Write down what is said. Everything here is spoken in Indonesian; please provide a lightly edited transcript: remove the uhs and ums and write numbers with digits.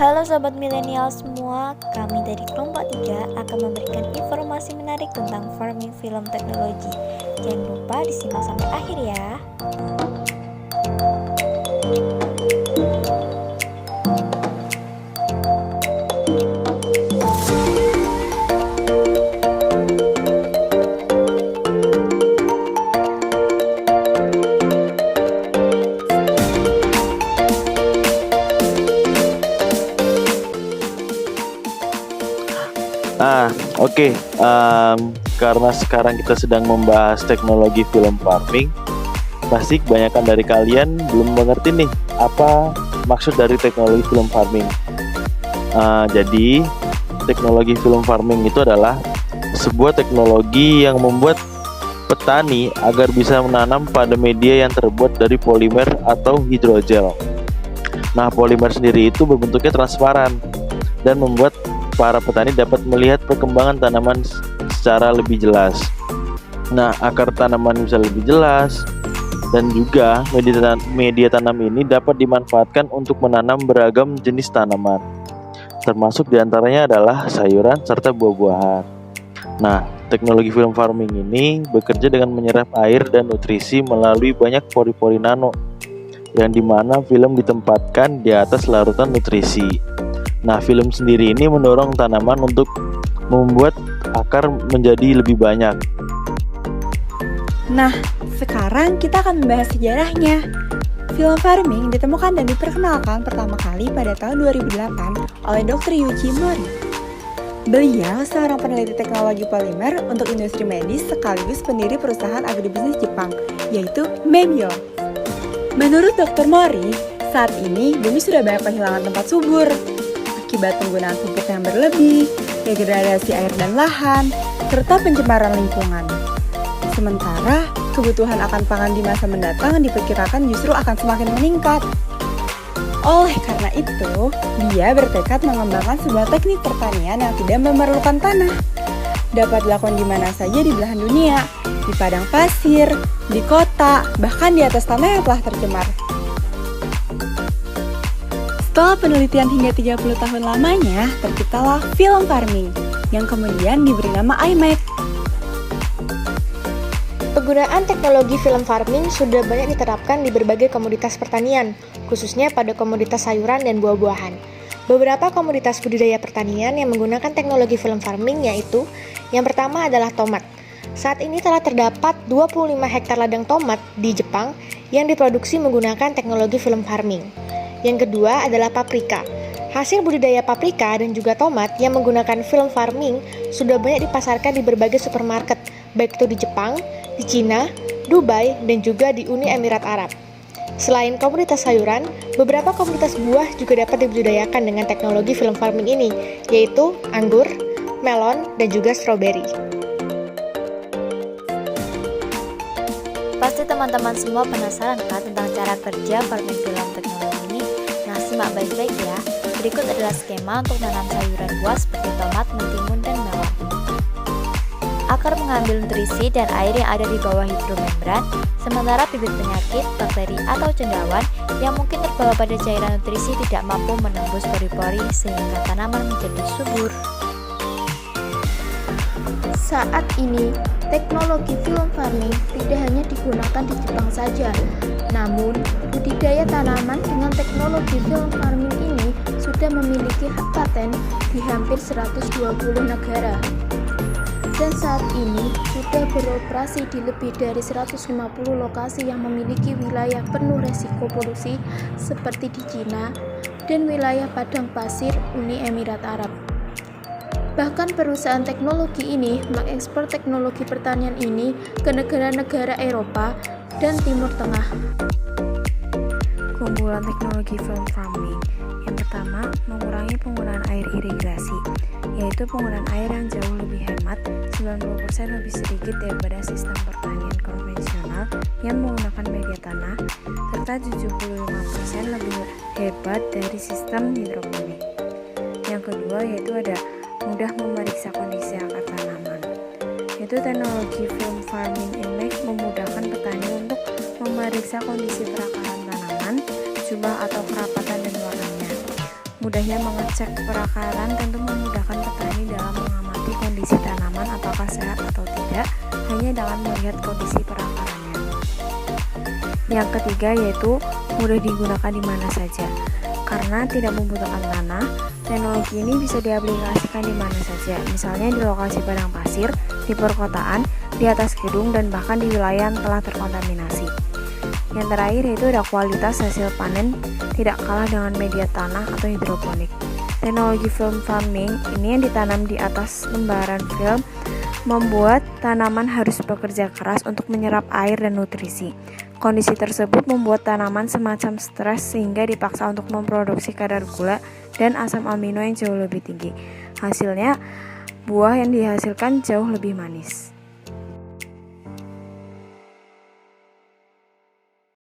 Halo Sobat Milenial semua, kami dari kelompok 3 akan memberikan informasi menarik tentang farming film teknologi. Jangan lupa disimak sampai akhir ya. Oke. Karena sekarang kita sedang membahas teknologi film farming, pasti kebanyakan dari kalian belum mengerti nih apa maksud dari teknologi film farming. Jadi teknologi film farming itu adalah sebuah teknologi yang membuat petani agar bisa menanam pada media yang terbuat dari polimer atau hidrogel. Nah, polimer sendiri itu berbentuknya transparan dan membuat para petani dapat melihat perkembangan tanaman secara lebih jelas. Nah, agar tanaman bisa lebih jelas dan juga media tanam ini dapat dimanfaatkan untuk menanam beragam jenis tanaman, termasuk diantaranya adalah sayuran serta buah-buahan. Nah, teknologi film farming ini bekerja dengan menyerap air dan nutrisi melalui banyak pori-pori nano, yang dimana film ditempatkan di atas larutan nutrisi. Nah, film sendiri ini mendorong tanaman untuk membuat akar menjadi lebih banyak. Nah, sekarang kita akan membahas sejarahnya. Film farming ditemukan dan diperkenalkan pertama kali pada tahun 2008 oleh Dr. Yuji Mori. Beliau seorang peneliti teknologi polimer untuk industri medis sekaligus pendiri perusahaan agribisnis Jepang, yaitu Mebyo. Menurut Dr. Mori, saat ini bumi sudah banyak kehilangan tempat subur akibat penggunaan pupuk yang berlebih, degradasi air dan lahan, serta pencemaran lingkungan. Sementara, kebutuhan akan pangan di masa mendatang diperkirakan justru akan semakin meningkat. Oleh karena itu, dia bertekad mengembangkan sebuah teknik pertanian yang tidak memerlukan tanah. Dapat dilakukan di mana saja di belahan dunia, di padang pasir, di kota, bahkan di atas tanah yang telah tercemar. Setelah penelitian hingga 30 tahun lamanya, terciptalah film farming yang kemudian diberi nama iMac. Penggunaan teknologi film farming sudah banyak diterapkan di berbagai komoditas pertanian, khususnya pada komoditas sayuran dan buah-buahan. Beberapa komoditas budidaya pertanian yang menggunakan teknologi film farming yaitu yang pertama adalah tomat. Saat ini telah terdapat 25 hektar ladang tomat di Jepang yang diproduksi menggunakan teknologi film farming. Yang kedua adalah paprika. Hasil budidaya paprika dan juga tomat yang menggunakan film farming sudah banyak dipasarkan di berbagai supermarket, baik itu di Jepang, di Cina, Dubai, dan juga di Uni Emirat Arab. Selain komoditas sayuran, beberapa komoditas buah juga dapat dibudidayakan dengan teknologi film farming ini, yaitu anggur, melon, dan juga stroberi. Pasti teman-teman semua penasaran kan tentang cara kerja farming film teknologi ini? Nah, simak baik-baik ya. Berikut adalah skema untuk menanam sayuran buah seperti tomat, mentimun, dan melon. Akar mengambil nutrisi dan air yang ada di bawah hidromembran, sementara bibit penyakit, bakteri, atau cendawan yang mungkin terbawa pada cairan nutrisi tidak mampu menembus pori-pori sehingga tanaman menjadi subur. Saat ini, teknologi film farming tidak hanya digunakan di Jepang saja, namun budidaya tanaman dengan teknologi film farming ini sudah memiliki hak paten di hampir 120 negara. Dan saat ini sudah beroperasi di lebih dari 150 lokasi yang memiliki wilayah penuh resiko polusi seperti di Cina dan wilayah padang pasir Uni Emirat Arab. Bahkan perusahaan teknologi ini mengekspor teknologi pertanian ini ke negara-negara Eropa dan Timur Tengah. Keunggulan teknologi film farming yang pertama, mengurangi penggunaan air irigasi, yaitu penggunaan air yang jauh lebih hemat, 90% lebih sedikit daripada sistem pertanian konvensional yang menggunakan media tanah, serta 75% lebih hebat dari sistem hidroponik. Yang kedua yaitu ada mudah memeriksa kondisi akar tanaman, yaitu teknologi film farming ini memudahkan petani untuk memeriksa kondisi perakaran tanaman, jumlah atau kerapatan dan warnanya. Mudahnya mengecek perakaran tentu memudahkan petani dalam mengamati kondisi tanaman apakah sehat atau tidak hanya dengan melihat kondisi perakarannya. Yang ketiga yaitu mudah digunakan di mana saja. Karena tidak membutuhkan tanah, teknologi ini bisa diaplikasikan di mana saja, misalnya di lokasi padang pasir, di perkotaan, di atas gedung, dan bahkan di wilayah yang telah terkontaminasi. Yang terakhir yaitu ada kualitas hasil panen tidak kalah dengan media tanah atau hidroponik. Teknologi film farming ini yang ditanam di atas lembaran film membuat tanaman harus bekerja keras untuk menyerap air dan nutrisi. Kondisi tersebut membuat tanaman semacam stres sehingga dipaksa untuk memproduksi kadar gula dan asam amino yang jauh lebih tinggi. Hasilnya, buah yang dihasilkan jauh lebih manis.